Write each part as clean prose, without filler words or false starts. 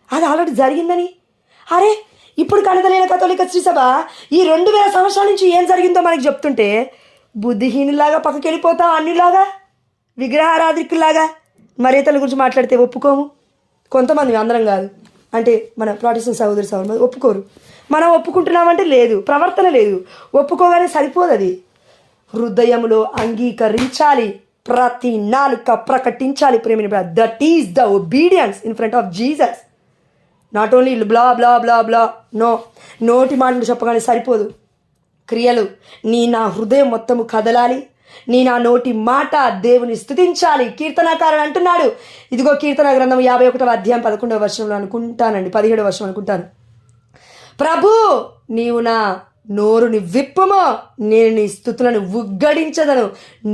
అది ఆల్రెడీ జరిగిందని. అరే ఇప్పుడు కనతలేని కథోలిక శ్రీసభ ఈ 2000 సంవత్సరాల నుంచి ఏం జరిగిందో మనకి చెప్తుంటే బుద్ధిహీనులాగా పక్కకి వెళ్ళిపోతాం, అన్నిలాగా విగ్రహారాధికులాగా మరియతల గురించి మాట్లాడితే ఒప్పుకోము. కొంతమంది, అందరం కాదు, అంటే మన ప్రొటెస్టెంట్ సహోదరు ఒప్పుకోరు. మనం ఒప్పుకుంటున్నామంటే లేదు, ప్రవర్తన లేదు. ఒప్పుకోగానే సరిపోదు, అది హృదయంలో అంగీకరించాలి, ప్రతి నాలుక ప్రకటించాలి. ప్రేమ that is the obedience in front of Jesus. Not only bla bla bla bla, no. నోటి మాటలు చెప్పగానే సరిపోదు, క్రియలు. నా హృదయం మొత్తము కదలాలి, నా నోటి మాట దేవుని స్తుతించాలి. కీర్తనాకారుడు అంటున్నాడు, ఇదిగో కీర్తన గ్రంథం 51వ అధ్యాయం 11వ వర్షంలో అనుకుంటానండి, 17వ వర్షం అనుకుంటాను. ప్రభు నీవు నా నోరుని విప్పుమో, నేను నీ స్తుతులను ఉగ్గడించదను.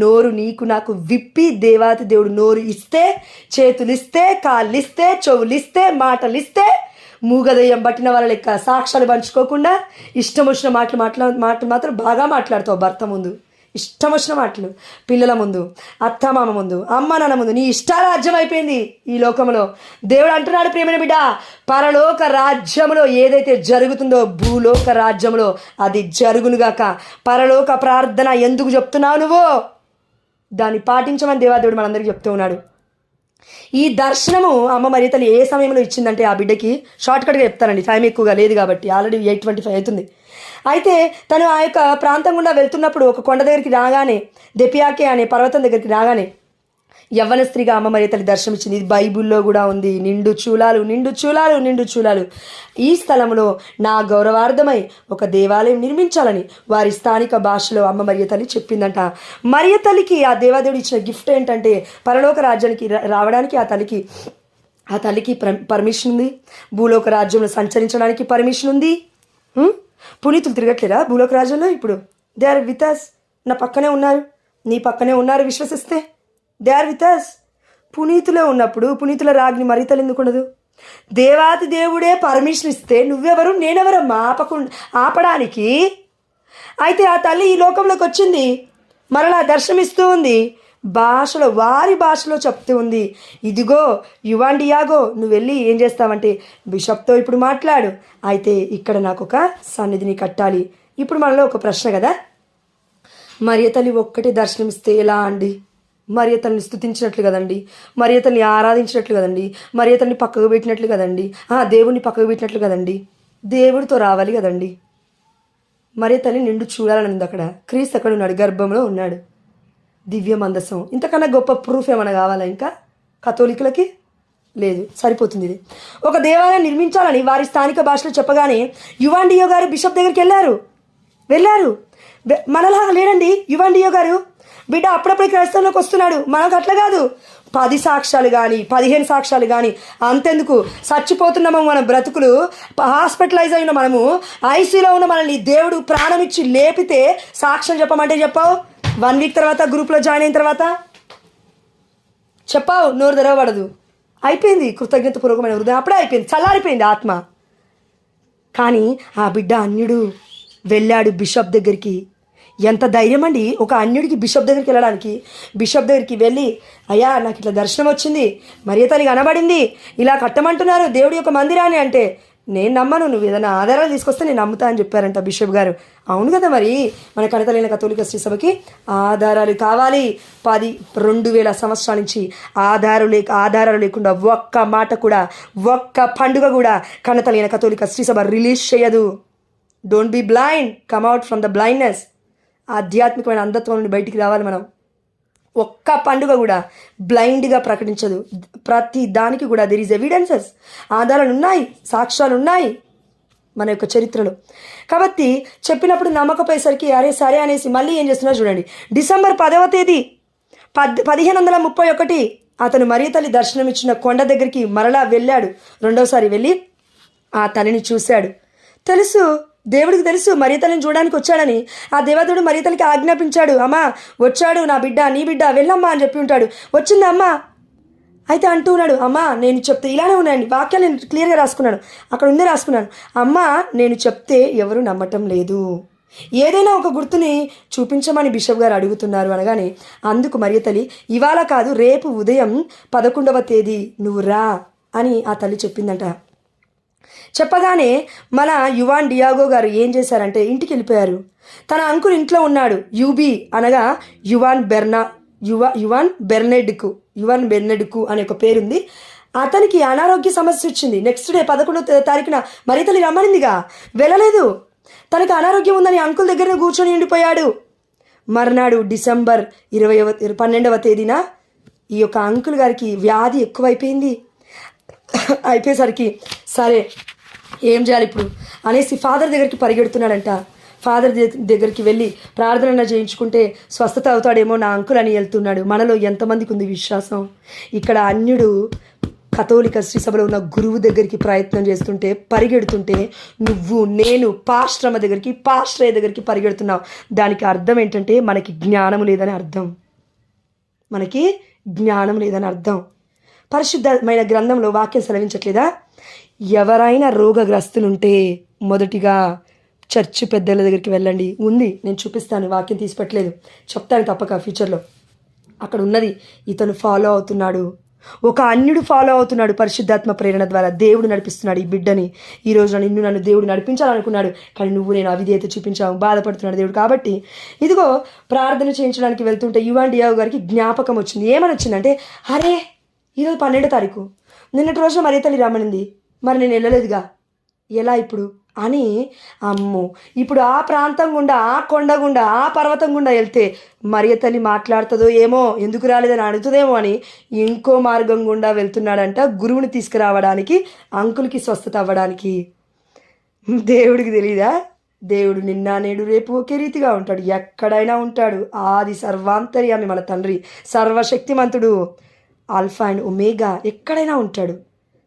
నోరు నీకు నాకు విప్పి, దేవాతి దేవుడు నోరు ఇస్తే, చేతులిస్తే, కాళ్ళిస్తే, చెవులిస్తే, మాటలిస్తే, మూగదయ్యం పట్టిన వాళ్ళ లెక్క సాక్ష్యాలు పంచుకోకుండా ఇష్టం వచ్చిన మాటలు మాత్రం బాగా మాట్లాడతావు. భర్త ముందు ఇష్టం వచ్చిన మాటలు, పిల్లల ముందు, అత్తమామ ముందు, అమ్మ నాన్న ముందు, నీ ఇష్టారాజ్యం అయిపోయింది ఈ లోకంలో. దేవుడు అంటున్నాడు, ప్రేమైన బిడ్డ, పరలోక రాజ్యంలో ఏదైతే జరుగుతుందో భూలోక రాజ్యంలో అది జరుగునుగాక. పరలోక ప్రార్థన ఎందుకు చెప్తున్నావు నువ్వు? దాన్ని పాటించమని దేవాదేవుడు మనందరికీ చెప్తూ ఉన్నాడు. ఈ దర్శనము అమ్మ మరి తల్లి ఏ సమయంలో ఇచ్చిందంటే ఆ బిడ్డకి, షార్ట్కట్గా చెప్తానండి, టైం ఎక్కువగా లేదు కాబట్టి, ఆల్రెడీ 8:25 అవుతుంది. అయితే తను ఆ యొక్క ప్రాంతం గుండా వెళ్తున్నప్పుడు ఒక కొండ దగ్గరికి రాగానే, దెపియాకే అనే పర్వతం దగ్గరికి రాగానే యవ్వన స్త్రీగా అమ్మ మరి తల్లి దర్శనమిచ్చింది. ఇది బైబిల్లో కూడా ఉంది. నిండు చూలాలు, నిండు చూలాలు, నిండు చూలాలు. ఈ స్థలంలో నా గౌరవార్థమై ఒక దేవాలయం నిర్మించాలని వారి స్థానిక భాషలో అమ్మ మరియ తల్లి చెప్పిందంట. మరియ తల్లికి ఆ దేవాదేవుడు ఇచ్చిన గిఫ్ట్ ఏంటంటే పరలోక రాజ్యానికి రావడానికి ఆ తల్లికి పర్మిషన్ ఉంది. భూలోక రాజ్యంలో సంచరించడానికి పర్మిషన్ ఉంది. పునీతులు తిరగట్లేరా భూలోక రాజ్యంలో? ఇప్పుడు దే ఆర్ విత్ అస్. నా పక్కనే ఉన్నారు, నీ పక్కనే ఉన్నారు, విశ్వసిస్తే దే ఆర్ విత్ అస్. పునీతులే ఉన్నప్పుడు పునీతుల రాజ్ని మరితలు ఎందుకు ఉండదు? దేవాతి దేవుడే పర్మిషన్ ఇస్తే నువ్వెవరు, నేనెవరమ్మా ఆపడానికి? అయితే ఆ తల్లి ఈ లోకంలోకి వచ్చింది, మరలా దర్శనమిస్తూ ఉంది, భాషలో, వారి భాషలో చెప్తూ ఉంది, ఇదిగో యువాండియాగో, నువ్వు వెళ్ళి ఏం చేస్తావంటే బిషప్తో ఇప్పుడు మాట్లాడు, అయితే ఇక్కడ నాకు ఒక సన్నిధిని కట్టాలి. ఇప్పుడు మనలో ఒక ప్రశ్న కదా, మరియ తల్లి ఒక్కటే దర్శనమిస్తే ఎలా అండి? మరియ తల్లిని స్తుతించినట్లు కదండి, మరియ తల్లిని ఆరాధించినట్లు కదండి, మరియ తల్లిని పక్కకు పెట్టినట్లు కదండి, దేవుడిని పక్కకు పెట్టినట్లు కదండి, దేవుడితో రావాలి కదండి. మరియ తల్లి నిండు చూడాలని ఉంది. అక్కడ క్రీస్తు అక్కడ ఉన్నాడు, గర్భంలో ఉన్నాడు, దివ్య మందసం. ఇంతకన్నా గొప్ప ప్రూఫ్ ఏమైనా కావాలా ఇంకా కథోలికులకి? లేదు, సరిపోతుంది ఇది. ఒక దేవాలయం నిర్మించాలని వారి స్థానిక భాషలో చెప్పగానే యువాండియో గారు బిషప్ దగ్గరికి వెళ్ళారు. మనలా లేడండి యువాండియో గారు. బిడ్డ అప్పుడప్పుడు క్రైస్తవంలోకి వస్తున్నాడు. మనకు అట్లా కాదు, 10 సాక్ష్యాలు కానీ 15 సాక్ష్యాలు కానీ, అంతెందుకు చచ్చిపోతున్నాము మన బ్రతుకులు, హాస్పిటలైజ్ అయిన మనము, ఐసీలో ఉన్న మనల్ని దేవుడు ప్రాణం ఇచ్చి లేపితే సాక్ష్యం చెప్పమంటే చెప్పావు. 1 వీక్ తర్వాత గ్రూప్లో జాయిన్ అయిన తర్వాత చెప్పావు, నోరు తెరవబడదు. అయిపోయింది కృతజ్ఞత పూర్వకమైన హృదయం, అప్పుడే అయిపోయింది, చల్లారిపోయింది ఆత్మ. కానీ ఆ బిడ్డ అన్యుడు వెళ్ళాడు బిషప్ దగ్గరికి. ఎంత ధైర్యం అండి ఒక అన్యుడికి బిషప్ దగ్గరికి వెళ్ళడానికి. బిషప్ దగ్గరికి వెళ్ళి, అయ్యా నాకు ఇట్లా దర్శనం వచ్చింది, మరియ తల్లి కనబడింది, ఇలా కట్టమంటున్నారు దేవుడి యొక్క మందిరాన్ని అంటే, నేను నమ్మను, నువ్వు ఏదైనా ఆధారాలు తీసుకొస్తే నేను నమ్ముతా అని చెప్పారంట బిషప్ గారు. అవును కదా, మరి మన కనతలైన కథోలిక శ్రీ సభకి ఆధారాలు కావాలి. 2000 సంవత్సరాల నుంచి ఆధారాలు లేకుండా ఒక్క మాట కూడా, ఒక్క పండుగ కూడా కనతలైన కథోలిక శ్రీ సభ రిలీజ్ చేయదు. Don't be blind, come out from the blindness. ఆధ్యాత్మికమైన అంధత్వం నుండి బయటికి రావాలి మనం. ఒక్క పండుగ కూడా బ్లైండ్గా ప్రకటించదు. ప్రతి దానికి కూడా దెర్ ఈజ్ ఎవిడెన్సెస్, ఆధారాలు ఉన్నాయి, సాక్ష్యాలు ఉన్నాయి మన యొక్క చరిత్రలో. కాబట్టి చెప్పినప్పుడు నమ్మకపోయేసరికి అరే సరే అనేసి మళ్ళీ ఏం చేస్తున్నారు చూడండి. డిసెంబర్ 10వ తేదీ 1531 అతను మరియ తల్లి దర్శనం ఇచ్చిన కొండ దగ్గరికి మరలా వెళ్ళాడు. రెండోసారి వెళ్ళి ఆ తల్లిని చూశాడు. దేవుడికి తెలుసు మరియ తల్లిని చూడడానికి వచ్చాడని. ఆ దేవదేవుడు మరియ తల్లికి ఆజ్ఞాపించాడు, అమ్మా వచ్చాడు నా బిడ్డ, నీ బిడ్డ, వెళ్ళమ్మా అని చెప్పి ఉంటాడు. వచ్చిందా అమ్మ? అయితే అంటూ ఉన్నాడు, అమ్మా నేను చెప్తే ఇలానే ఉన్నాయండి వాక్యాలు, నేను క్లియర్గా రాసుకున్నాను, అక్కడ ఉందే రాసుకున్నాను. అమ్మా నేను చెప్తే ఎవరు నమ్మటం లేదు, ఏదైనా ఒక గుర్తుని చూపించమని బిషప్ గారు అడుగుతున్నారు అనగానే అందుకు మరియ తల్లి, ఇవాళ కాదు రేపు ఉదయం 11వ తేదీ నువ్వు రా అని ఆ తల్లి చెప్పిందంట. చెప్పగానే మన యువాన్ డియాగో గారు ఏం చేశారంటే ఇంటికి వెళ్ళిపోయారు. తన అంకుల్ ఇంట్లో ఉన్నాడు. యూబీ అనగా యువాన్ బెర్నా యువాన్ బెర్నెడ్కు అనే ఒక పేరుంది. అతనికి అనారోగ్య సమస్య వచ్చింది. నెక్స్ట్ డే 11వ తారీఖున మరి తల్లి రమ్మనిందిగా, వెళ్ళలేదు. తనకు అనారోగ్యం ఉందని అంకుల్ దగ్గర కూర్చొని ఉండిపోయాడు. మర్నాడు డిసెంబర్ 12వ తేదీన ఈ యొక్క అంకుల్ గారికి వ్యాధి ఎక్కువైపోయింది. అయిపోయేసరికి సరే ఏం చేయాలి ఇప్పుడు అనేసి ఫాదర్ దగ్గరికి పరిగెడుతున్నాడంట. ఫాదర్ దగ్గరికి వెళ్ళి ప్రార్థన చేయించుకుంటే స్వస్థత అవుతాడేమో నా అంకుల్ అని వెళ్తున్నాడు. మనలో ఎంతమందికి ఉంది విశ్వాసం? ఇక్కడ అన్యుడు కథోలిక శ్రీసభలో ఉన్న గురువు దగ్గరికి ప్రయత్నం చేస్తుంటే పరిగెడుతుంటే నువ్వు నేను పాస్టరమ్మ దగ్గరికి పాస్టరయ్య దగ్గరికి పరిగెడుతున్నావు. దానికి అర్థం ఏంటంటే మనకి జ్ఞానం లేదని అర్థం. మనకి జ్ఞానం లేదని అర్థం. పరిశుద్ధమైన గ్రంథంలో వాక్యం సెలవించట్లేదా? ఎవరైనా రోగగ్రస్తులుంటే మొదటిగా చర్చ్ పెద్దల దగ్గరికి వెళ్ళండి. ఉంది, నేను చూపిస్తాను, వాక్యం తీసిపెట్టలేదు, చెప్తాను తప్పక ఫ్యూచర్లో. అక్కడ ఉన్నది, ఇతను ఫాలో అవుతున్నాడు, ఒక అన్యుడు ఫాలో అవుతున్నాడు. పరిశుద్ధాత్మ ప్రేరణ ద్వారా దేవుడు నడిపిస్తున్నాడు ఈ బిడ్డని. ఈరోజు నన్ను దేవుడు నడిపించాలనుకున్నాడు, కానీ నువ్వు నేను అవిధేయత చూపించావు, బాధపడుతున్నాడు దేవుడు. కాబట్టి ఇదిగో ప్రార్థన చేయించడానికి వెళ్తుంటే యువాన్ డియాగో గారికి జ్ఞాపకం వచ్చింది. ఏమని వచ్చిందంటే, అరే ఈరోజు 12వ తారీఖు, నిన్నటి రోజున మరి తల్లి రమ్మనింది, మరి నేను వెళ్ళలేదుగా, ఎలా ఇప్పుడు అని. అమ్మో, ఇప్పుడు ఆ ప్రాంతం గుండా, ఆ కొండ గుండా, ఆ పర్వతం గుండా వెళ్తే మరియ తల్లి మాట్లాడుతుందో ఏమో, ఎందుకు రాలేదని అడుగుతుందేమో అని ఇంకో మార్గం గుండా వెళ్తున్నాడంట, గురువుని తీసుకురావడానికి, అంకుల్కి స్వస్థత అవ్వడానికి. దేవుడికి తెలీదా? దేవుడు నిన్న నేడు రేపు ఒకే రీతిగా ఉంటాడు, ఎక్కడైనా ఉంటాడు. ఆది సర్వాంతర్యామి మన తండ్రి, సర్వశక్తిమంతుడు, ఆల్ఫా అండ్ ఒమేగా, ఎక్కడైనా ఉంటాడు.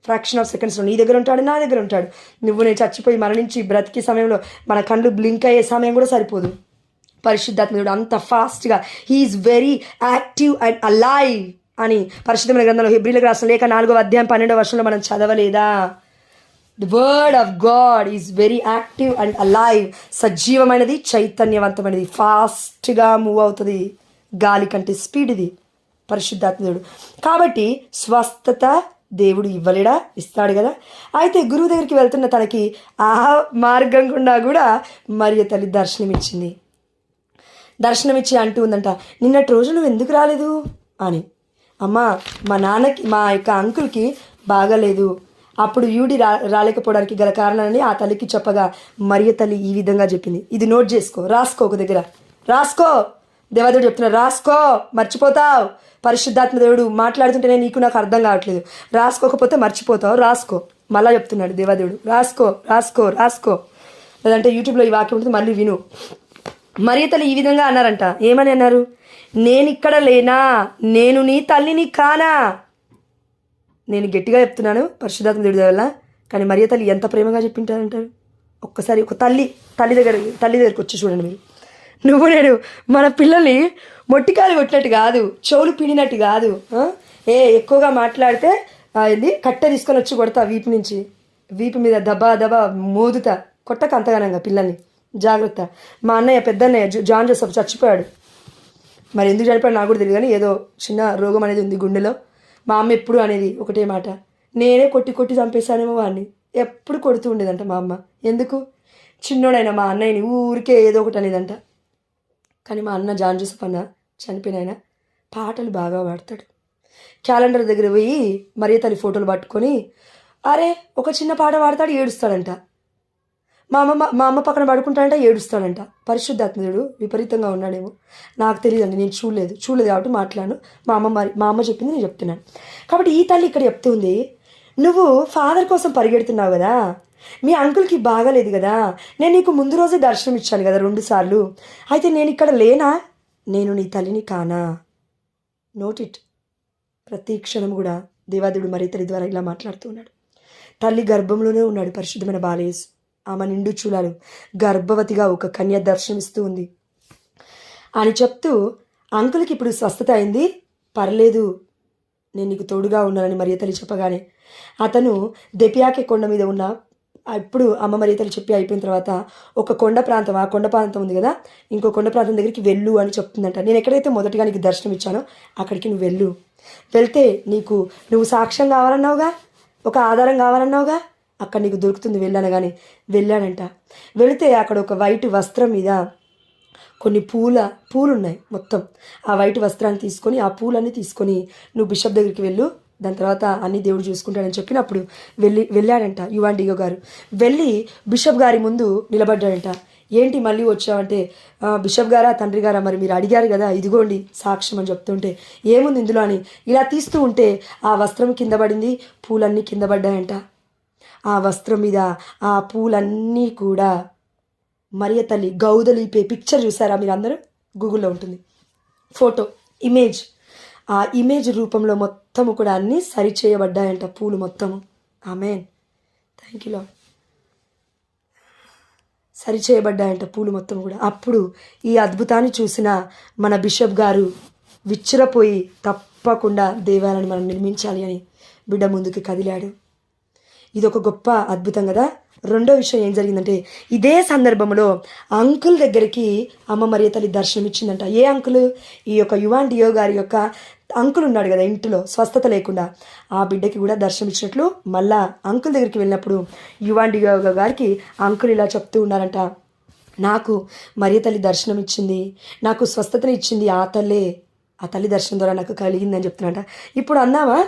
ఫ్రాక్షన్ ఆఫ్ సెకండ్స్లో నీ దగ్గర ఉంటాడు, నా దగ్గర ఉంటాడు. నువ్వు నేను చచ్చిపోయి మరణించి బ్రతికి సమయంలో మన కళ్ళు బ్లింక్ అయ్యే సమయం కూడా సరిపోదు. పరిశుద్ధాత్మకుడు అంత ఫాస్ట్గా, he is very active and alive అని పరిశుద్ధమైన గ్రంథంలో హెబ్రీలకు రాసిన లేఖ 4వ అధ్యాయం 12వ వచనంలో మనం చదవలేదా? The word of God is very active and alive. సజీవమైనది, చైతన్యవంతమైనది, ఫాస్ట్గా మూవ్ అవుతుంది, గాలి కంటే స్పీడ్ ఇది పరిశుద్ధాత్మకుడు. కాబట్టి స్వస్థత దేవుడు ఇవ్వలేడా? ఇస్తాడు కదా. అయితే గురువు దగ్గరికి వెళ్తున్న తనకి ఆ మార్గం గుండా కూడా మరియ తల్లి దర్శనమిచ్చి అంటూ ఉందంట, నిన్నటి రోజు నువ్వు ఎందుకు రాలేదు అని. అమ్మా, మా యొక్క అంకుల్కి బాగాలేదు, అప్పుడు యూడి రాలేకపోవడానికి గల కారణాన్ని ఆ తల్లికి చెప్పగా మరియ తల్లి ఈ విధంగా చెప్పింది. ఇది నోట్ చేసుకో, రాసుకో, ఒక దగ్గర రాసుకో. దేవదేవుడు చెప్తున్నా, రాసుకో, మర్చిపోతావు. పరిశుద్ధాత్మ దేవుడు మాట్లాడుతుంటేనే నాకు అర్థం కావట్లేదు, రాసుకోకపోతే మర్చిపోతావు, రాసుకో. మళ్ళా చెప్తున్నాడు దేవదేవుడు, రాసుకో రాసుకో రాసుకో. లేదంటే యూట్యూబ్లో ఈ వాక్యం ఉంటుంది, మళ్ళీ విను. మరియ తల్లి ఈ విధంగా అన్నారంట. ఏమని అన్నారు? నేను ఇక్కడ లేనా, నేను నీ తల్లిని కానా. నేను గట్టిగా చెప్తున్నాను పరిశుద్ధాత్మ దేవుడి వల్ల, కానీ మరియ తల్లి ఎంత ప్రేమగా చెప్పింటారంటారు. ఒక్కసారి ఒక తల్లి దగ్గరికి వచ్చి చూడండి మీరు. నువ్వు నేను మన పిల్లల్ని మొట్టికాయలు కొట్టినట్టు కాదు, చెవులు పిడినట్టు కాదు. ఎక్కువగా మాట్లాడితే ఇది కట్టె తీసుకొని వచ్చి కొడతా, వీపు మీద దబా మోదుతా, కొట్టక అంతగానంగా పిల్లల్ని, జాగ్రత్త. మా అన్నయ్య, పెద్దన్నయ్య జాన్ జోసెఫ్ చచ్చిపోయాడు. మరి ఎందుకు చనిపోయాడు నాకు కూడా తెలియదు, కానీ ఏదో చిన్న రోగం అనేది ఉంది గుండెలో. మా అమ్మ ఎప్పుడు అనేది ఒకటే మాట, నేనే కొట్టి చంపేశానేమో వాడిని. ఎప్పుడు కొడుతూ ఉండేదంట మా అమ్మ. ఎందుకు? చిన్నోడైనా మా అన్నయ్యని ఊరికే ఏదో ఒకటి అనేదంట. కానీ మా అన్న జాన్ జోసెఫ్ అన్న చనిపోయిన పాటలు బాగా పాడతాడు. క్యాలెండర్ దగ్గర పోయి మరియ తల్లి ఫోటోలు పట్టుకొని అరే ఒక చిన్న పాట పాడతాడు, ఏడుస్తాడంట. మా అమ్మ పక్కన పడుకుంటాడంట, ఏడుస్తాడంట. పరిశుద్ధాత్మకుడు విపరీతంగా ఉన్నాడేమో, నాకు తెలియదండి, నేను చూడలేదు కాబట్టి మాట్లాడను. మా అమ్మ చెప్పింది నేను చెప్తున్నాను. కాబట్టి ఈ తల్లి ఇక్కడ చెప్తుంది, నువ్వు ఫాదర్ కోసం పరిగెడుతున్నావు కదా, మీ అంకుల్కి బాగాలేదు కదా, నేను నీకు ముందు రోజే దర్శనం ఇచ్చాను కదా 2 సార్లు, అయితే నేను ఇక్కడ లేనా, నేను నీ తల్లిని కానా. Note it. ప్రతి క్షణం కూడా దేవాదేవుడు మరి తల్లి ద్వారా ఇలా మాట్లాడుతున్నాడు. తల్లి గర్భంలోనే ఉన్నాడు పరిశుద్ధమైన బాలయేసు. ఆమె నిండు చూలాలు గర్భవతిగా ఒక కన్య దర్శనమిస్తూ ఉంది అని చెప్తూ, అంకుల్కి ఇప్పుడు స్వస్థత అయింది, పర్లేదు, నేను నీకు తోడుగా ఉన్నానని మరియ తల్లి చెప్పగానే అతను దెపియాకే కొండ మీద ఉన్న, ఇప్పుడు అమ్మ మరియ తల్లి చెప్పి అయిపోయిన తర్వాత ఒక కొండ ప్రాంతం, ఆ కొండ ప్రాంతం ఉంది కదా, ఇంకో కొండ ప్రాంతం దగ్గరికి వెళ్ళు అని చెప్తుందంట. నేను ఎక్కడైతే మొదటిగా నీకు దర్శనం ఇచ్చానో అక్కడికి నువ్వు వెళ్తే నువ్వు సాక్ష్యం కావాలన్నావుగా, ఒక ఆధారం కావాలన్నావుగా, అక్కడ నీకు దొరుకుతుంది వెళ్ళాను. కానీ వెళ్ళాడంట. వెళితే అక్కడ ఒక వైట్ వస్త్రం మీద కొన్ని పూలు ఉన్నాయి మొత్తం. ఆ వైట్ వస్త్రాన్ని తీసుకొని, ఆ పూలన్నీ తీసుకొని నువ్వు బిషప్ దగ్గరికి వెళ్ళు, దాని తర్వాత అన్ని దేవుడు చూసుకుంటాడని చెప్పినప్పుడు వెళ్ళాడంట యువాన్ డిగో గారు. వెళ్ళి బిషప్ గారి ముందు నిలబడ్డాడంట. ఏంటి మళ్ళీ వచ్చావంటే, బిషప్ గారా తండ్రి గారా మరి మీరు అడిగారు కదా, ఇదిగోండి సాక్ష్యం అని చెప్తుంటే, ఏముంది ఇందులో అని ఇలా తీస్తూ ఉంటే ఆ వస్త్రం కింద పడింది, పూలన్నీ కింద పడ్డాయంట. ఆ వస్త్రం మీద ఆ పూలన్నీ కూడా మరియ తల్లి గౌదలిపే పిక్చర్ చూసారా మీరు అందరూ? గూగుల్లో ఉంటుంది ఫోటో, ఇమేజ్. ఆ ఇమేజ్ రూపంలో మొత్తము కూడా అన్నీ సరిచేయబడ్డాయంట పూలు మొత్తము. ఆమేన్, థ్యాంక్ యూ లార్డ్. సరిచేయబడ్డాయంట పూలు మొత్తం కూడా. అప్పుడు ఈ అద్భుతాన్ని చూసిన మన బిషప్ గారు విచ్చిరపోయి తప్పకుండా దేవాలయాన్ని మనం నిర్మించాలి అని బిడ్డ ముందుకు కదిలాడు. ఇది ఒక గొప్ప అద్భుతం కదా. రెండో విషయం ఏం జరిగిందంటే, ఇదే సందర్భంలో అంకుల్ దగ్గరికి అమ్మ మరియ తల్లి దర్శనం ఇచ్చిందంట. ఏ అంకుల్? ఈ యొక్క యువాన్ డియో గారి యొక్క అంకుల్ ఉన్నాడు కదా ఇంట్లో స్వస్థత లేకుండా, ఆ బిడ్డకి కూడా దర్శనం ఇచ్చినట్లు మళ్ళా అంకుల్ దగ్గరికి వెళ్ళినప్పుడు యువాన్ డియో గారికి అంకుల్ ఇలా చెప్తూ ఉన్నారంట, నాకు మరియ తల్లి దర్శనం ఇచ్చింది, నాకు స్వస్థతని ఇచ్చింది ఆ తల్లే, ఆ తల్లి దర్శనం ద్వారా నాకు కలిగిందని చెప్తున్నారంట. ఇప్పుడు అన్నావా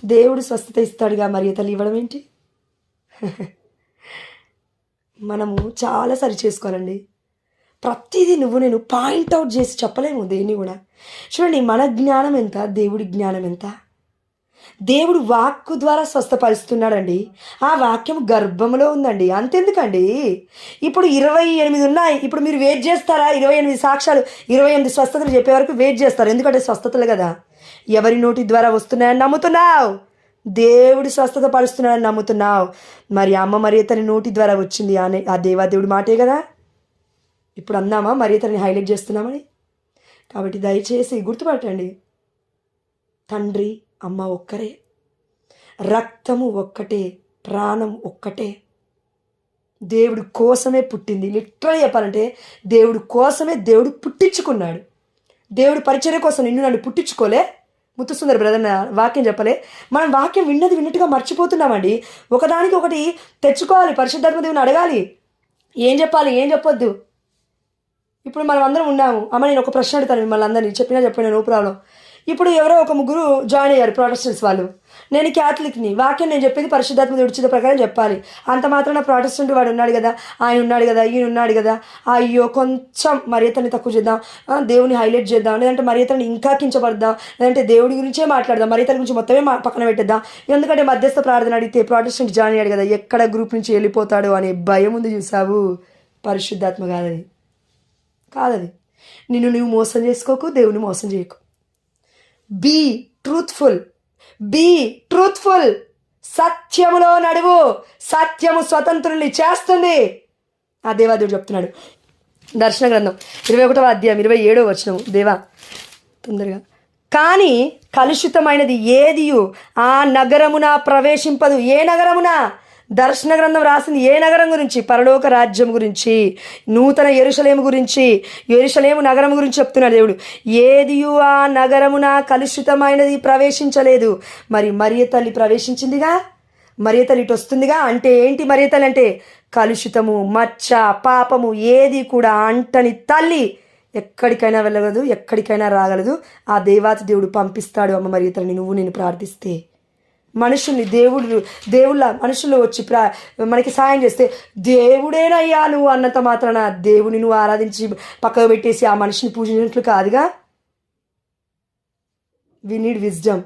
దేవుడు స్వస్థత ఇస్తాడుగా, మరియ తల్లి ఇవ్వడం ఏంటి? మనము చాలా సరి చేసుకోవాలండి. ప్రతిదీ నేను పాయింట్అవుట్ చేసి చెప్పలేము దేన్ని కూడా. చూడండి, మన జ్ఞానం ఎంత, దేవుడి జ్ఞానం ఎంత. దేవుడు వాక్కు ద్వారా స్వస్థపరుస్తున్నాడండి. ఆ వాక్యం గర్భంలో ఉందండి. అంతెందుకండి, ఇప్పుడు 28 ఉన్నాయి. ఇప్పుడు మీరు వెయిట్ చేస్తారా? 28 సాక్ష్యాలు, 28 స్వస్థతలు చెప్పే వరకు వెయిట్ చేస్తారు. ఎందుకంటే స్వస్థతలు కదా, ఎవరి నోటి ద్వారా వస్తున్నాయని నమ్ముతున్నావు. దేవుడు స్వస్థత పరుస్తున్నాడని నమ్ముతున్నావు. మరి అమ్మ మరియతని నోటి ద్వారా వచ్చింది ఆ దేవాదేవుడి మాటే కదా. ఇప్పుడు అన్నామా మరియతని హైలైట్ చేస్తున్నామని? కాబట్టి దయచేసి గుర్తుపట్టండి, తండ్రి అమ్మ ఒక్కరే, రక్తము ఒక్కటే, ప్రాణం ఒక్కటే. దేవుడి కోసమే పుట్టింది. లిటరల్ చెప్పాలంటే దేవుడి కోసమే దేవుడు పుట్టించుకున్నాడు. దేవుడి పరిచర్య కోసం నిన్ను నన్ను పుట్టించుకోలే. ముత్తుసుందర బ్రదర్ వాక్యం చెప్పలే. మనం వాక్యం విన్నట్టుగా మర్చిపోతున్నామండి. ఒకదానికి ఒకటి తెచ్చుకోవాలి, పరిశుద్ధాత్మ దేవుని అడగాలి, ఏం చెప్పాలి ఏం చెప్పొద్దు. ఇప్పుడు మనం అందరం ఉన్నాము. అమ్మ నేను ఒక ప్రశ్న అడుగుతాను మిమ్మల్ని అందరినీ, చెప్పినా నో ప్రాబ్లం. ఇప్పుడు ఎవరో ఒక ముగ్గురు జాయిన్ అయ్యారు ప్రొటెస్టెంట్స్ వాళ్ళు. నేను క్యాథలిక్ని, వాక్యం నేను చెప్పేది పరిశుద్ధాత్మ దేవుడి ఉచిత ప్రకారం చెప్పాలి. అంత మాత్రాన ప్రొటెస్టెంట్ వాడు ఉన్నాడు కదా, ఆయన ఉన్నాడు కదా, ఈయన ఉన్నాడు కదా, అయ్యో కొంచెం మరియతని తక్కువ చేద్దాం, దేవుని హైలైట్ చేద్దాం, లేదంటే మరియతని ఇంకా కించపడదాం, లేదంటే దేవుడి గురించే మాట్లాడదాం, మరియతల గురించి మొత్తమే పక్కన పెట్టేద్దాం. ఎందుకంటే మధ్యస్థ ప్రార్థన అడిగితే ప్రొటెస్టెంట్ జాయిన్ అయ్యాడు కదా, ఎక్కడ గ్రూప్ నుంచి వెళ్ళిపోతాడు అనే భయం ఉంది చూసావు. పరిశుద్ధాత్మ కాదది. నిన్ను నువ్వు మోసం చేసుకోకు, దేవుని మోసం చేయకు. బీ ట్రూత్ఫుల్, సత్యములో నడువు, సత్యము స్వతంత్రుల్ని చేస్తుంది. ఆ దేవాదేవుడు చెప్తున్నాడు. దర్శన గ్రంథం 21వ అధ్యాయం 27వ వచనం. దేవా తొందరగా. కానీ కలుషితమైనది ఏదియు ఆ నగరమున ప్రవేశింపదు. ఏ నగరమున? దర్శన గ్రంథం రాసింది ఏ నగరం గురించి? పరలోక రాజ్యం గురించి, నూతన యెరూషలేము గురించి, యెరూషలేము నగరం గురించి చెప్తున్నాడు దేవుడు. ఏదియు ఆ నగరమున కలుషితమైనది ప్రవేశించలేదు. మరి మరియ తల్లి ప్రవేశించిందిగా, మరియ తల్లి ఇటు వస్తుందిగా. అంటే ఏంటి మరియ తల్లి అంటే? కలుషితము, మచ్చ, పాపము ఏది కూడా అంటని తల్లి. ఎక్కడికైనా వెళ్ళగలదు, ఎక్కడికైనా రాగలదు. ఆ దేవాతి దేవుడు పంపిస్తాడు అమ్మ మరియ తల్లిని నువ్వు నేను ప్రార్థిస్తే. మనుషుల్ని దేవుళ్ళ మనుషులు వచ్చి మనకి సాయం చేస్తే దేవుడేనయ్యా నువ్వు అన్నంత మాత్రాన దేవుని నువ్వు ఆరాధించి పక్కకు పెట్టేసి ఆ మనిషిని పూజించినట్లు కాదుగా. We need wisdom.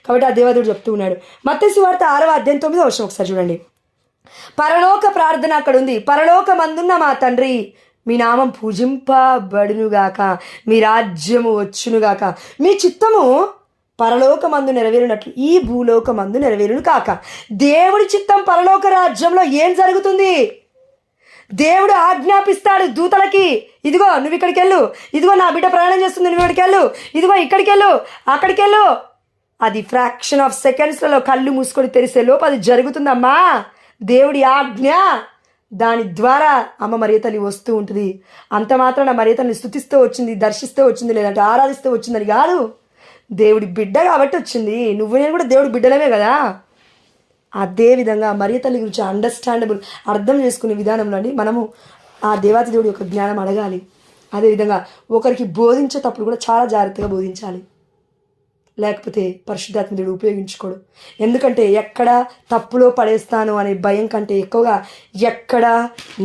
కాబట్టి ఆ దేవదేవుడు చెప్తూ ఉన్నాడు. మత్తయి సువార్త 6వ అధ్యాయం 9వ వచనం ఒకసారి చూడండి. పరలోక ప్రార్థన అక్కడ ఉంది. పరలోకమందున్న మా తండ్రి, మీ నామం పూజింపబడునుగాక, మీ రాజ్యము వచ్చునుగాక, మీ చిత్తము పరలోకమందు నెరవేరునట్లు ఈ భూలోకమందు నెరవేరును కాక. దేవుడి చిత్తం పరలోక రాజ్యంలో ఏం జరుగుతుంది? దేవుడు ఆజ్ఞాపిస్తాడు దూతలకి, ఇదిగో నువ్వు ఇక్కడికి వెళ్ళు, ఇదిగో నా బిడ్డ ప్రయాణం చేస్తుంది నువ్వు ఇక్కడికి వెళ్ళు, ఇదిగో ఇక్కడికి వెళ్ళు, అక్కడికి వెళ్ళు. అది ఫ్రాక్షన్ ఆఫ్ సెకండ్స్లలో కళ్ళు మూసుకొని తెరిసే లోపు అది జరుగుతుందమ్మా. దేవుడి ఆజ్ఞ. దాని ద్వారా అమ్మ మరియ తల్లి వస్తూ ఉంటుంది. అంత మాత్రాన మరియ తల్లిని స్తుతిస్తూ వచ్చింది, దర్శిస్తూ వచ్చింది, లేదంటే ఆరాధిస్తూ వచ్చిందని కాదు. దేవుడి బిడ్డ కాబట్టి వచ్చింది. నువ్వు నేను కూడా దేవుడి బిడ్డలమే కదా. అదేవిధంగా మరియ తల్లి గురించి అండర్స్టాండబుల్ అర్థం చేసుకునే విధానంలో అండి మనము ఆ దేవాతి దేవుడి యొక్క జ్ఞానం అడగాలి. అదేవిధంగా ఒకరికి బోధించేటప్పుడు కూడా చాలా జాగ్రత్తగా బోధించాలి, లేకపోతే పరిశుద్ధాత్మ దేవుడు ఉపయోగించుకోడు. ఎందుకంటే ఎక్కడ తప్పులో పడేస్తాను అనే భయం కంటే ఎక్కువగా ఎక్కడ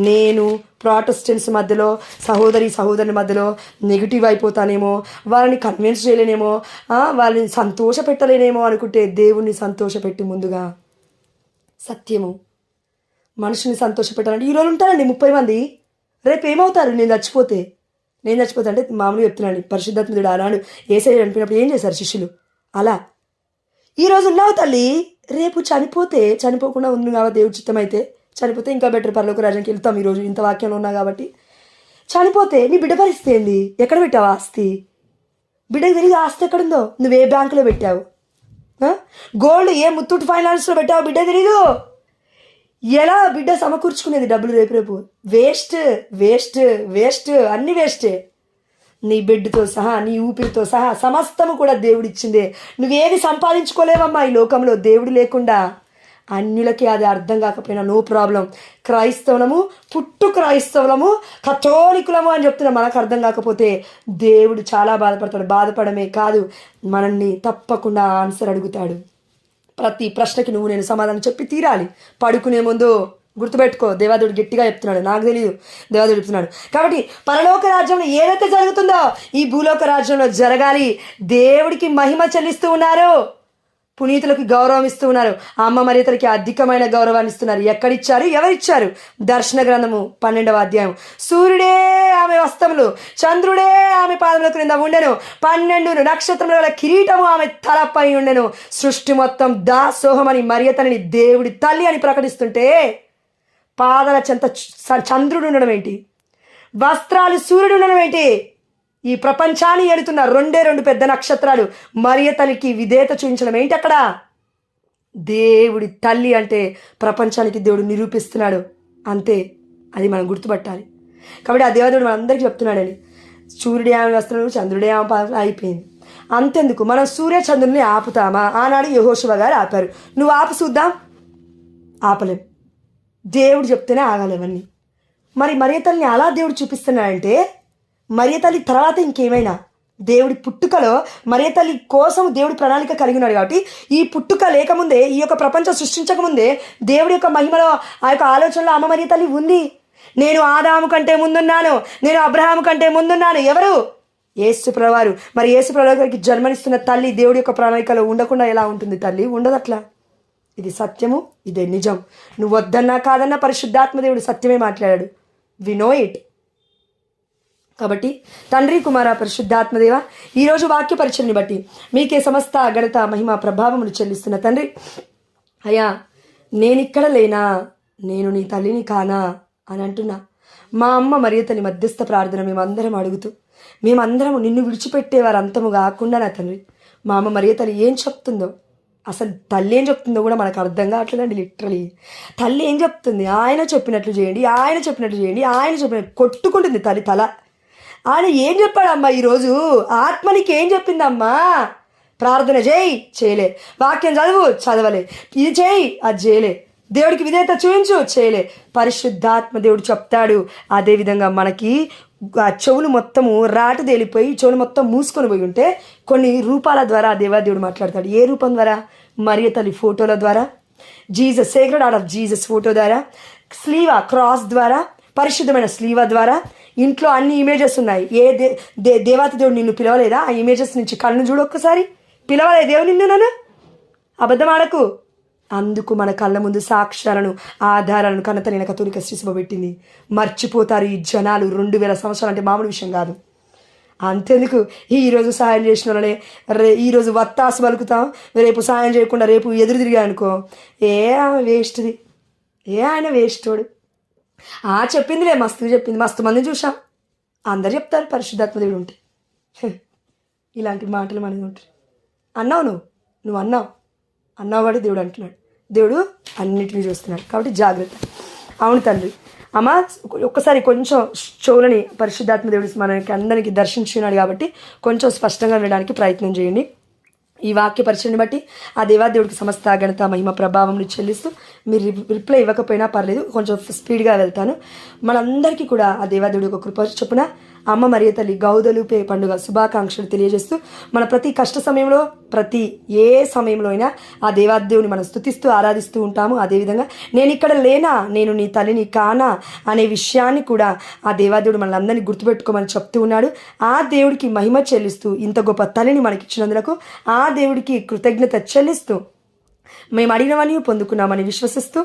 నేను ప్రాటెస్టెంట్స్ మధ్యలో సహోదరుని మధ్యలో నెగిటివ్ అయిపోతానేమో, వాళ్ళని కన్విన్స్ చేయలేనేమో, వాళ్ళని సంతోష పెట్టలేనేమో అనుకుంటే దేవుణ్ణి సంతోషపెట్టి ముందుగా సత్యము మనుషుని సంతోషపెట్టాలంటే ఈరోజు ఉంటారండి 30 మంది, రేపు ఏమవుతారు? నేను చచ్చిపోతే అంటే మామూలుగా చెప్తున్నాను. పరిశుద్ధాత్మ దేవుడు ఆనాడు యేసయ్య చనిపోయినప్పుడు ఏం చేశారు శిష్యులు? అలా ఈరోజు ఉన్నావు తల్లి, రేపు చనిపోకుండా ఉంది కాబట్టి దేవుడి చిత్తం అయితే చనిపోతే ఇంకా బెటర్, పరలోక రాజ్యానికి వెళ్తాం. ఈరోజు ఇంత వాక్యంలో ఉన్నా కాబట్టి చనిపోతే నీ బిడ్డ పరిస్థితి ఏంది? ఎక్కడ పెట్టావు ఆస్తి? బిడ్డకు తెలియదు ఆస్తి ఎక్కడుందో, నువ్వు ఏ బ్యాంకులో పెట్టావు, గోల్డ్ ఏ ముత్తూట్ ఫైనాన్స్లో పెట్టావు బిడ్డ తెలీదు. ఎలా బిడ్డ సమకూర్చుకునేది డబ్బులు? రేపు వేస్ట్ వేస్ట్ వేస్ట్, అన్ని వేస్టే. నీ బిడ్డతో సహా నీ ఊపిరితో సహా సమస్తము కూడా దేవుడిచ్చిందే. నువ్వేది సంపాదించుకోలేవమ్మా ఈ లోకంలో దేవుడు లేకుండా. అన్యులకి అది అర్థం కాకపోయినా నో ప్రాబ్లం. క్రైస్తవులము క్రైస్తవులము కథోలికులము అని చెప్తున్నా, మనకు అర్థం కాకపోతే దేవుడు చాలా బాధపడతాడు. బాధపడమే కాదు, మనల్ని తప్పకుండా ఆన్సర్ అడుగుతాడు. ప్రతి ప్రశ్నకి నేను సమాధానం చెప్పి తీరాలి. పడుకునే ముందు గుర్తుపెట్టుకో, దేవాదేవుడు గట్టిగా చెప్తున్నాడు, నాకు తెలియదు, దేవాదేవుడు చెప్తున్నాడు. కాబట్టి పరలోక రాజ్యంలో ఏదైతే జరుగుతుందో ఈ భూలోక రాజ్యంలో జరగాలి. దేవుడికి మహిమ చెల్లిస్తూ ఉన్నారు, పునీతులకు గౌరవం ఇస్తూ ఉన్నారు. అమ్మ మరియ తల్లికి అధికమైన గౌరవాన్ని ఇస్తున్నారు. ఎక్కడిచ్చారు? ఎవరిచ్చారు? దర్శన గ్రంథము 12వ అధ్యాయం. సూర్యుడే ఆమె వస్త్రములు, చంద్రుడే ఆమె పాదముల క్రింద ఉండెను, 12 నక్షత్రముల గల కిరీటము ఆమె తలపై ఉండెను. సృష్టి మొత్తం దాసోహమని మరియ తల్లిని దేవుడి తల్లి అని ప్రకటిస్తుంటే పాదల చెంత చంద్రుడు ఉండడం ఏంటి? వస్త్రాలు సూర్యుడు ఉండడం ఏంటి? ఈ ప్రపంచాన్ని ఏడుతున్న 2 పెద్ద నక్షత్రాలు మరియ తల్లికి విధేయత చూపించడం ఏంటి? అక్కడ దేవుడి తల్లి అంటే ప్రపంచానికి దేవుడు నిరూపిస్తున్నాడు, అంతే. అది మనం గుర్తుపట్టాలి. కాబట్టి ఆ దేవదేవుడు మనందరికీ చెప్తున్నాడని, సూర్యుడే ఆమె వస్త్రాలు, చంద్రుడే ఆమె పాదములు, అయిపోయింది. అంతెందుకు, మనం సూర్య చంద్రుల్ని ఆపుతామా? ఆనాడు యెహోషువ గారు ఆపారు. నువ్వు ఆపు చూద్దాం, ఆపలేం. దేవుడు చెప్తేనే ఆగాలేవన్నీ. మరి మరియ తల్లిని అలా దేవుడు చూపిస్తున్నాడంటే మరియ తల్లి తర్వాత ఇంకేమైనా దేవుడి పుట్టుకలో మరియ తల్లి కోసం దేవుడి ప్రణాళిక కలిగి ఉన్నాడు. కాబట్టి ఈ పుట్టుక లేకముందే, ఈ యొక్క ప్రపంచం సృష్టించకముందే దేవుడి యొక్క మహిమలో ఆ యొక్క ఆలోచనలో అమ్మ మరియ తల్లి ఉంది. నేను ఆదాము కంటే ముందున్నాను, నేను అబ్రహాము కంటే ముందున్నాను. ఎవరు? యేసు ప్రభువారు. మరి యేసు ప్రభువారికి జన్మనిస్తున్న తల్లి దేవుడి యొక్క ప్రణాళికలో ఉండకుండా ఎలా ఉంటుంది? తల్లి ఉండదు అట్లా. ఇది సత్యము, ఇదే నిజం. నువ్వు వద్దన్నా కాదన్నా పరిశుద్ధాత్మ దేవుడు సత్యమే మాట్లాడాడు. We know it. కాబట్టి తండ్రి, కుమార, పరిశుద్ధాత్మదేవ, ఈరోజు వాక్య పరిచయని బట్టి మీకే సమస్త ఘనత, మహిమ, ప్రభావములు చెల్లిస్తున్న తండ్రి. అయ్యా, నేనిక్కడ లేనా? నేను నీ తల్లిని కానా అని అంటున్నా. మా అమ్మ మరియ తల్లి మధ్యస్థ ప్రార్థన మేమందరం అడుగుతూ, మేమందరము నిన్ను విడిచిపెట్టేవారు అంతము కాకుండా నా తండ్రి, మా అమ్మ మరియ తల్లి ఏం చెప్తుందో, అసలు తల్లి ఏం చెప్తుందో కూడా మనకు అర్థం కావట్లేదండి. లిటరలీ తల్లి ఏం చెప్తుంది? ఆయన చెప్పినట్లు చేయండి, ఆయన చెప్పినట్లు చేయండి, ఆయన చెప్పినట్టు కొట్టుకుంటుంది తల్లి తల. ఆయన ఏం చెప్పాడమ్మా ఈరోజు? ఆత్మనికి ఏం చెప్పిందమ్మా? ప్రార్థన చేయి, చేయలే. వాక్యం చదవలే. ఇది చేయి, అది చేయలే. దేవుడికి విధేయత చూపించు, చేయలే. పరిశుద్ధాత్మ దేవుడు చెప్తాడు. అదేవిధంగా మనకి ఆ చెవులు మొత్తము రాటు తేలిపోయి చెవులు మొత్తం మూసుకొని పోయి ఉంటే కొన్ని రూపాల ద్వారా దేవాదేవుడు మాట్లాడతాడు. ఏ రూపం ద్వారా? మరియ తల్లి ఫోటోల ద్వారా, Jesus, sacred heart of Jesus photo ద్వారా, స్లీవ క్రాస్ ద్వారా, పరిశుద్ధమైన స్లీవ ద్వారా. ఇంట్లో అన్ని ఇమేజెస్ ఉన్నాయి. దేవాతి దేవుడు నిన్ను పిలవలేదా? ఆ ఇమేజెస్ నుంచి కళ్ళు చూడొక్కసారి. పిలవలే దేవుడు నిన్ను? నన్ను అబద్ధం ఆడకు. అందుకు మన కళ్ళ ముందు సాక్ష్యాలను, ఆధారాలను కన్నతనైన కథోలిక శ్రీ పెట్టింది. మర్చిపోతారు ఈ జనాలు. 2000 సంవత్సరాలు అంటే మామూలు విషయం కాదు. అంతెందుకు, ఈరోజు సాయం చేసిన వాళ్ళనే ఈరోజు వత్తాసు పలుకుతాం, రేపు సాయం చేయకుండా రేపు ఎదురు తిరిగా అనుకో, ఆమె వేస్ట్ది, ఆయన వేస్టోడు. చెప్పిందిలే, మస్తు చెప్పింది, మస్తు మంది చూసాం, అందరు చెప్తారు పరిశుద్ధాత్మ దేవుడు ఉంటే. ఇలాంటి మాటలు మనది ఉంటాయి. నువ్వు అన్నావు వాడు దేవుడు అంటున్నాడు. దేవుడు అన్నిటినీ చూస్తున్నాడు. కాబట్టి జాగ్రత్త. అవును తండ్రి. అమ్మ, ఒక్కసారి కొంచెం చెవులని పరిశుద్ధాత్మ దేవుడు మనకి అందరికీ దర్శించున్నాడు కాబట్టి కొంచెం స్పష్టంగా వినడానికి ప్రయత్నం చేయండి. ఈ వాక్య పరిచయని బట్టి ఆ దేవాదేవుడికి సమస్త ఘనత మహిమ ప్రభావం చెల్లిస్తూ మీరు రిప్లై ఇవ్వకపోయినా పర్లేదు, కొంచెం స్పీడ్గా వెళ్తాను. మనందరికీ కూడా ఆ దేవాదేవుడి ఒక కృప చొప్పున అమ్మ మరియ తల్లి గౌదలు పండుగ శుభాకాంక్షలు తెలియజేస్తూ మన ప్రతి కష్ట సమయంలో ప్రతి ఏ సమయంలో అయినా ఆ దేవాదేవుని మనం స్తుతిస్తూ ఆరాధిస్తూ ఉంటాము. అదేవిధంగా నేను ఇక్కడ లేనా, నేను నీ తల్లిని కానా అనే విషయాన్ని కూడా ఆ దేవాదేవుడు మనల్ని అందరినీ గుర్తుపెట్టుకోమని చెప్తూ ఉన్నాడు. ఆ దేవుడికి మహిమ చెల్లిస్తూ ఇంత గొప్ప తల్లిని మనకిచ్చినందుకు ఆ దేవుడికి కృతజ్ఞత చెల్లిస్తూ మేము అడిగినవన్నీ పొందుకున్నామని విశ్వసిస్తూ,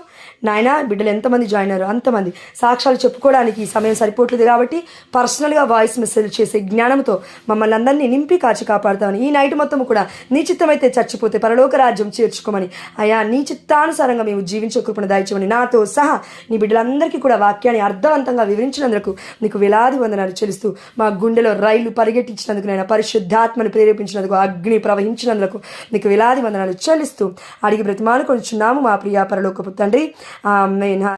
నాయన బిడ్డలు ఎంతమంది జాయిన్ అయ్యారో అంతమంది సాక్ష్యాలు చెప్పుకోవడానికి ఈ సమయం సరిపోవట్లేదు కాబట్టి పర్సనల్గా వాయిస్ మెసేజ్ చేసే జ్ఞానంతో మమ్మల్ని అందరినీ నింపి కాచి కాపాడుతామని, ఈ నైట్ మొత్తం కూడా నీ చిత్తమైతే చచ్చిపోతే పరలోక రాజ్యం చేర్చుకోమని, అయా నీ చిత్తానుసారంగా మేము జీవించే కృపను దాయిచ్చమని నాతో సహా నీ బిడ్డలందరికీ కూడా వాక్యాన్ని అర్థవంతంగా వివరించినందుకు నీకు వేలాది వందనాలు చెల్లిస్తూ, మా గుండెలో రైలు పరిగెట్టించినందుకు, నాయన పరిశుద్ధాత్మను ప్రేరేపించినందుకు, అగ్ని ప్రవహించినందుకు నీకు వేలాది వందనాలు చెల్లిస్తూ అడిగి బ్రతిమాలు కొనుచున్నాము మా ప్రియ పరలోకపు తండ్రి. ఆమేన్.